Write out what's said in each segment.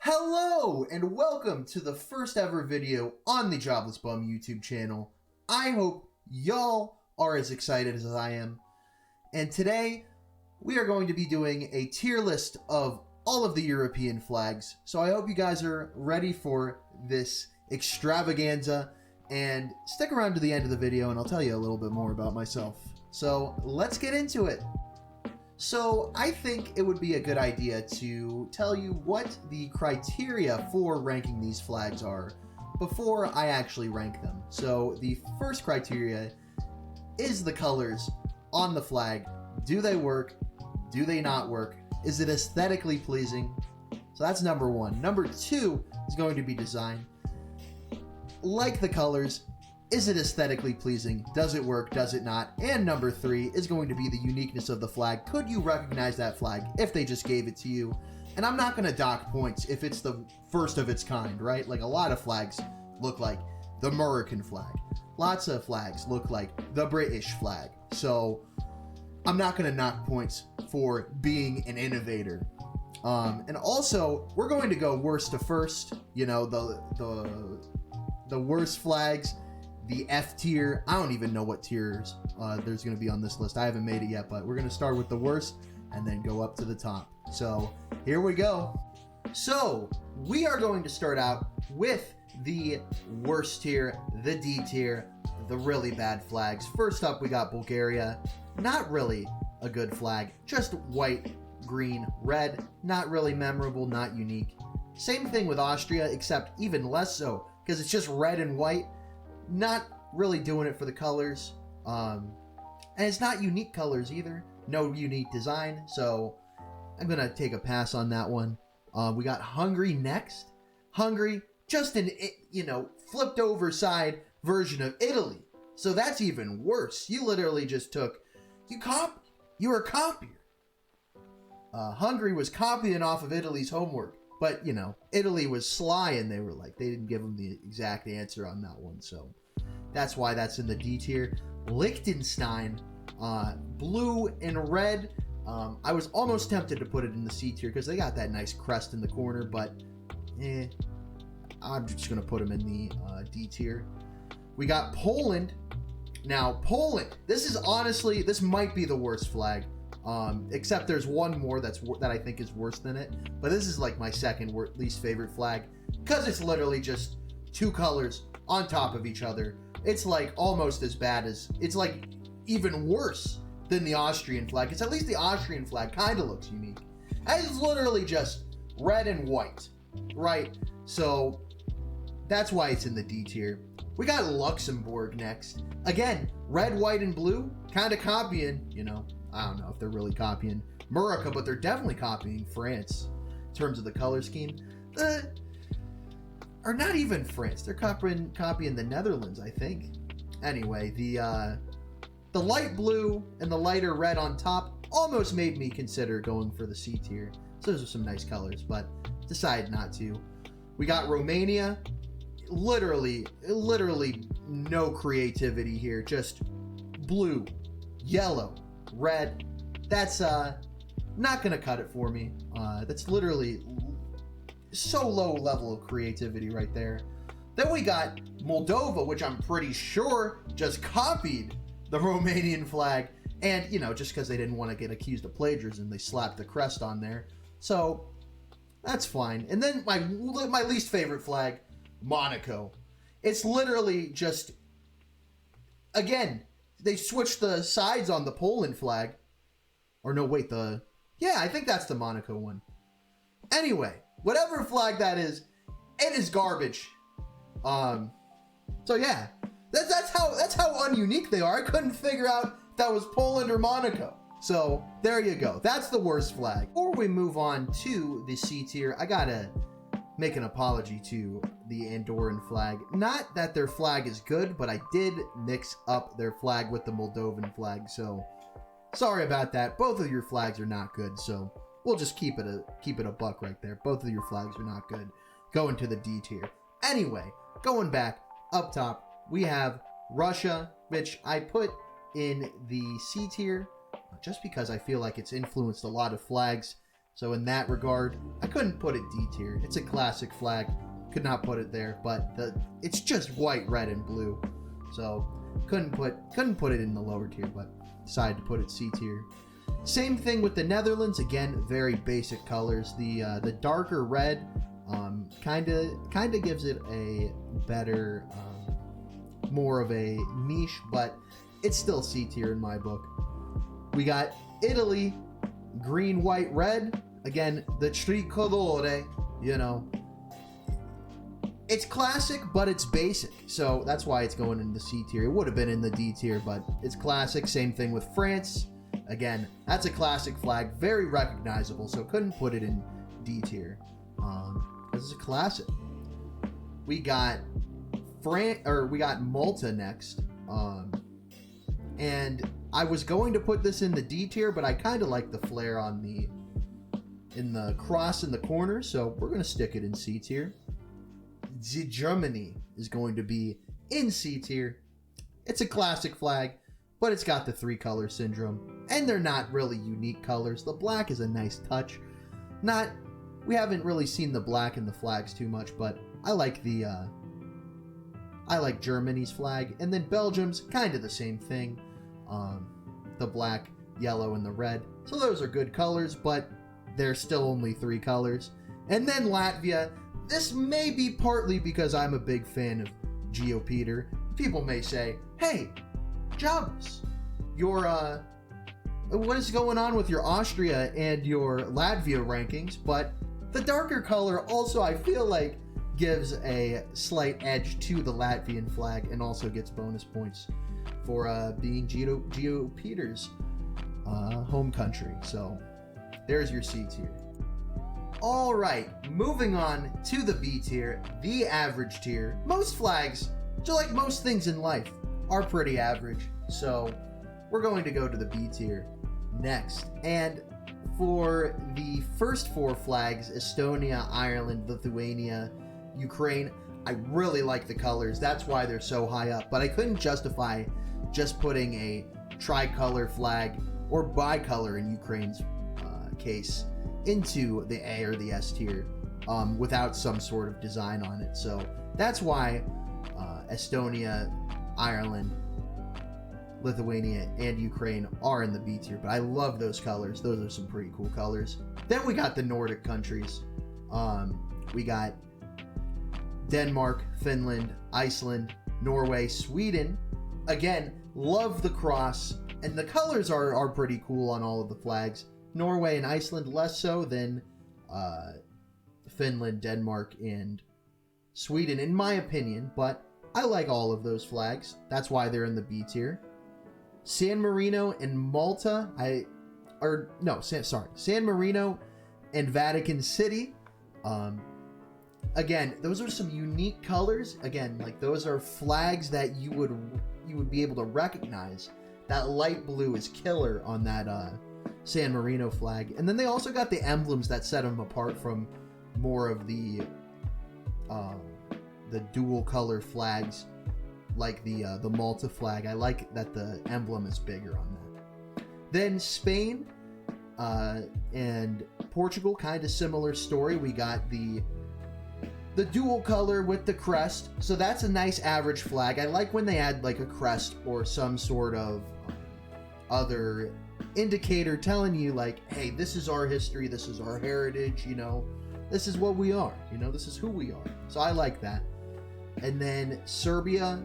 Hello and welcome to the first ever video on the Jobless Bum YouTube channel. I hope y'all are as excited as I am. And today we are going to be doing a tier list of all of the European flags. So I hope you guys are ready for this extravaganza and stick around to the end of the video and I'll tell you a little bit more about myself. So let's get into it. So I think it would be a good idea to tell you what the criteria for ranking these flags are before I actually rank them. So the first criteria is the colors on the flag. Do they work? Do they not work? Is it aesthetically pleasing? So that's number one. Number two is going to be design. Like the colors, is it aesthetically pleasing? Does it work? Does it not? And number three is going to be the uniqueness of the flag. Could you recognize that flag if they just gave it to you? And I'm not going to dock points if it's the first of its kind, right? Like a lot of flags look like the American flag. Lots of flags look like the British flag. So I'm not going to knock points for being an innovator. And also, we're going to go worst to first. You know, the worst flags. The F tier. I don't even know what tiers there's going to be on this list. I haven't made it yet, but we're going to start with the worst and then go up to the top. So here we go. So we are going to start out with the worst tier, the D tier, the really bad flags. First up, we got Bulgaria. Not really a good flag. Just white, green, red. Not really memorable, not unique. Same thing with Austria, except even less so because it's just red and white. Not really doing it for the colors, and it's not unique colors either. No unique design, so I'm gonna take a pass on that one. We got Hungary next. Hungary, just an flipped over side version of Italy, so that's even worse. You literally just took you were a copier. Hungary was copying off of Italy's homework. But, you know, Italy was sly and they didn't give them the exact answer on that one. So that's why that's in the D tier. Liechtenstein, blue and red. I was almost tempted to put it in the C tier because they got that nice crest in the corner. But, I'm just going to put them in the D tier. We got Poland. Now, Poland. This might be the worst flag. Except there's one more that I think is worse than it, but this is like my second least favorite flag because it's literally just two colors on top of each other. It's like almost as bad as, it's like even worse than the Austrian flag, because at least the Austrian flag kind of looks unique. And it's literally just red and white, right? So that's why it's in the D tier. We got Luxembourg next. Again, red, white, and blue, kind of copying, I don't know if they're really copying Morocco, but they're definitely copying France in terms of the color scheme. Or not even France. They're copying the Netherlands, I think. Anyway, the light blue and the lighter red on top almost made me consider going for the C tier. So those are some nice colors, but decided not to. We got Romania. Literally no creativity here. Just blue, yellow, red. That's not gonna cut it for me. That's literally so low level of creativity right there. Then we got Moldova, which I'm pretty sure just copied the Romanian flag, and just because they didn't want to get accused of plagiarism, they slapped the crest on there. So that's fine. And then my least favorite flag, Monaco. It's literally just, again, they switched the sides on the Poland flag. Or no, wait, I think that's the Monaco one. Anyway, whatever flag that is, it is garbage. So yeah, that's how ununique they are. I couldn't figure out if that was Poland or Monaco. So there you go. That's the worst flag. Before we move on to the C tier, I gotta make an apology to the Andorran flag. Not that their flag is good, but I did mix up their flag with the Moldovan flag, so sorry about that. Both of your flags are not good, so we'll just keep it a buck right there. Both of your flags are not good. Go into the D tier. Anyway, going back up top, we have Russia, which I put in the C tier just because I feel like it's influenced a lot of flags So in that regard, I couldn't put it D tier. It's a classic flag. Could not put it there, but it's just white, red, and blue. So couldn't put it in the lower tier, but decided to put it C tier. Same thing with the Netherlands. Again, very basic colors. The darker red kind of gives it a better, more of a niche, but it's still C tier in my book. We got Italy, green, white, red. Again, the tricolore, you know. It's classic, but it's basic, so that's why it's going in the C tier. It would have been in the D tier, but it's classic. Same thing with France. Again, that's a classic flag, very recognizable, so couldn't put it in D tier. This is a classic. We got Malta next, and I was going to put this in the D tier, but I kind of like the flare on in the cross in the corner, so we're gonna stick it in C tier. Germany is going to be in C tier. It's a classic flag, but it's got the 3-color syndrome, and they're not really unique colors. The black is a nice touch. We haven't really seen the black in the flags too much, but I like Germany's flag, and then Belgium's kind of the same thing. The black, yellow, and the red. So those are good colors, but they're still only 3 colors. And then Latvia. This may be partly because I'm a big fan of GeoPeter. People may say, hey, Jobless, what is going on with your Austria and your Latvia rankings? But the darker color also, I feel like, gives a slight edge to the Latvian flag and also gets bonus points for being GeoPeter's home country. So there's your C tier. All right, moving on to the B tier, the average tier. Most flags, just like most things in life, are pretty average. So we're going to go to the B tier next. And for the first 4 flags, Estonia, Ireland, Lithuania, Ukraine, I really like the colors. That's why they're so high up. But I couldn't justify just putting a tricolor flag or bicolor in Ukraine's case into the A or the S tier without some sort of design on it. So that's why Estonia, Ireland, Lithuania, and Ukraine are in the B tier. But I love those colors. Those are some pretty cool colors. Then we got the Nordic countries. We got Denmark, Finland, Iceland, Norway, Sweden. Again, love the cross. And the colors are pretty cool on all of the flags. Norway and Iceland less so than Finland, Denmark, and Sweden, in my opinion. But I like all of those flags. That's why they're in the B tier. San Marino and Malta, San Marino and Vatican City. Again, those are some unique colors. Again, like those are flags that you would be able to recognize. That light blue is killer on that San Marino flag. And then they also got the emblems that set them apart from more of the dual color flags, like the Malta flag. I like that the emblem is bigger on that. Then Spain and Portugal, kind of similar story. We got the dual color with the crest, so that's a nice average flag. I like when they add like a crest or some sort of other indicator telling you like, hey, this is our history, this is our heritage, you know, this is what we are, you know, this is who we are. So I like that. And then Serbia,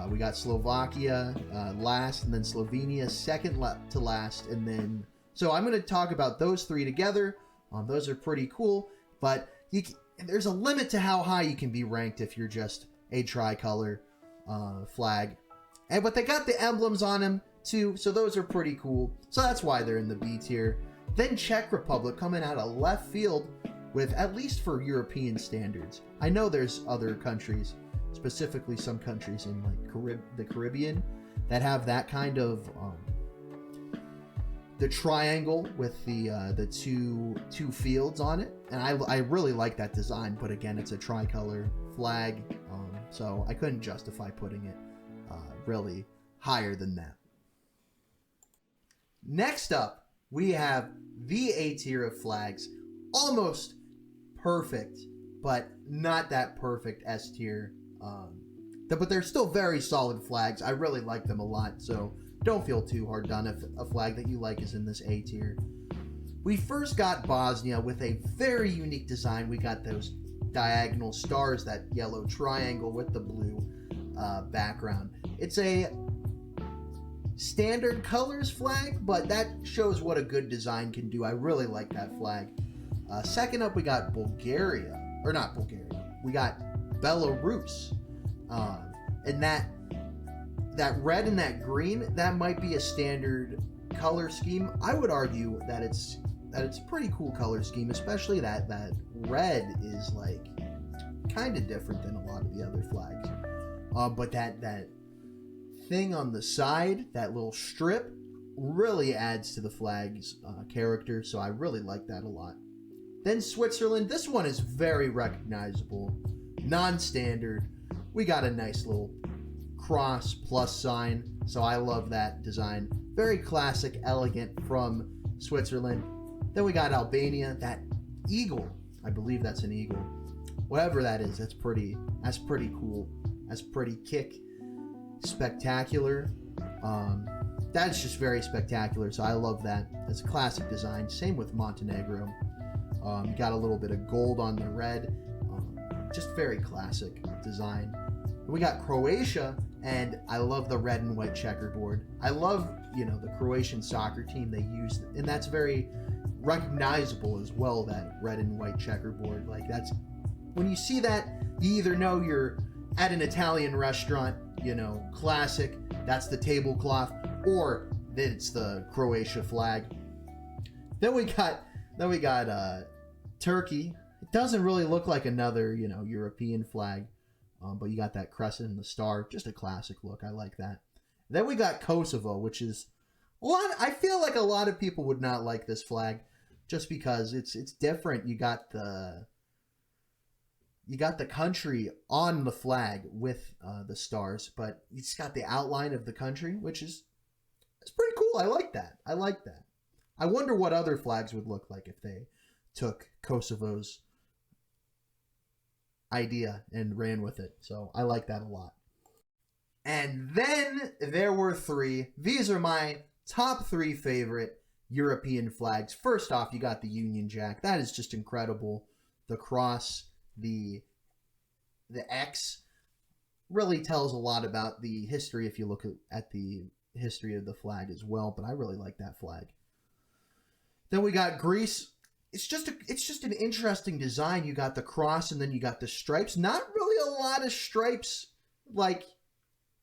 we got Slovakia last, and then Slovenia second to last. And then, so I'm going to talk about those 3 together. Those are pretty cool, but there's a limit to how high you can be ranked if you're just a tricolor flag. But they got the emblems on them too, so those are pretty cool. So that's why they're in the B tier. Then Czech Republic coming out of left field with, at least for European standards. I know there's other countries, specifically some countries in like the Caribbean, that have that kind of the triangle with the two fields on it, and I really like that design. But again, it's a tricolor flag, so I couldn't justify putting it really higher than that. Next up, we have the A tier of flags. Almost perfect, but not that perfect S tier. But they're still very solid flags. I really like them a lot, so don't feel too hard done if a flag that you like is in this A tier. We first got Bosnia with a very unique design. We got those diagonal stars, that yellow triangle with the blue background. It's a standard colors flag, but that shows what a good design can do. I really like that flag. Second up, we got Bulgaria. Or not Bulgaria. We got Belarus. And that red and that green, that might be a standard color scheme. I would argue that it's a pretty cool color scheme, especially that red is like kind of different than a lot of the other flags. But that thing on the side, that little strip, really adds to the flag's character, so I really like that a lot. Then Switzerland, this one is very recognizable, non-standard. We got a nice little cross plus sign, so I love that design. Very classic, elegant from Switzerland. Then we got Albania, that eagle. I believe that's an eagle. Whatever that is, that's pretty cool. That's pretty kick. Spectacular. That's just very spectacular, so I love that. It's a classic design. Same with Montenegro. Got a little bit of gold on the red. Just very classic design. We got Croatia, and I love the red and white checkerboard. I love, the Croatian soccer team they use, and that's very recognizable as well, that red and white checkerboard. Like, that's, when you see that, you either know you're at an Italian restaurant, classic, that's the tablecloth, or that it's the Croatia flag. Then we got Turkey. It doesn't really look like another, European flag. But you got that crescent and the star, just a classic look. I like that. Then we got Kosovo, which is I feel like a lot of people would not like this flag, just because it's different. You got the country on the flag with the stars, but it's got the outline of the country, which it's pretty cool. I like that. I wonder what other flags would look like if they took Kosovo's idea and ran with it. So I like that a lot. And then there were three. These are my top three favorite European flags. First off, you got the Union Jack. That is just incredible. The cross, the X really tells a lot about the history if you look at the history of the flag as well, but I really like that flag. Then we got Greece. It's just an interesting design. You got the cross and then you got the stripes. Not really a lot of stripes like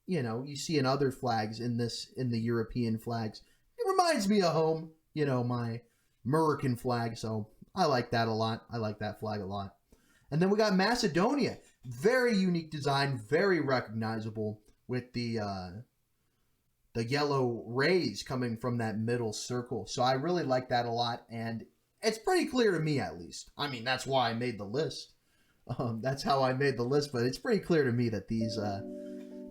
you see in other flags in the European flags. It reminds me of home, my American flag, so I like that a lot. I like that flag a lot. And then we got Macedonia. Very unique design, very recognizable with the yellow rays coming from that middle circle. So I really like that a lot, and it's pretty clear to me, at least. I mean, that's why I made the list. That's how I made the list, but it's pretty clear to me that these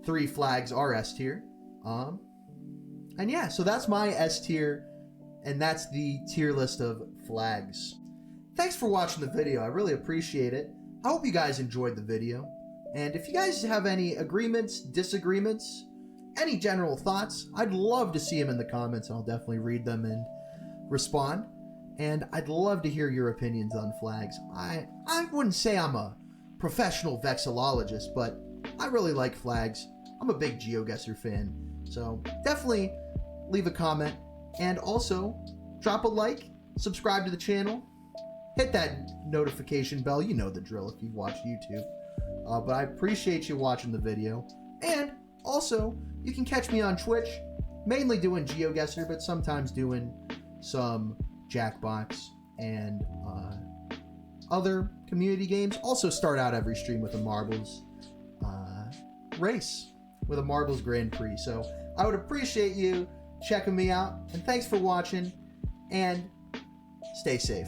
three flags are S tier. And yeah, so that's my S tier, and that's the tier list of flags. Thanks for watching the video. I really appreciate it. I hope you guys enjoyed the video. And if you guys have any agreements, disagreements, any general thoughts, I'd love to see them in the comments. I'll definitely read them and respond. And I'd love to hear your opinions on flags. I wouldn't say I'm a professional vexillologist, but I really like flags. I'm a big GeoGuessr fan. So definitely leave a comment. And also, drop a like, subscribe to the channel, hit that notification bell. You know the drill if you watch YouTube. But I appreciate you watching the video. And also, you can catch me on Twitch, mainly doing GeoGuessr, but sometimes doing some Jackbox and other community games. Also start out every stream with a marbles race, with a marbles Grand Prix. So I would appreciate you checking me out, and thanks for watching, and stay safe.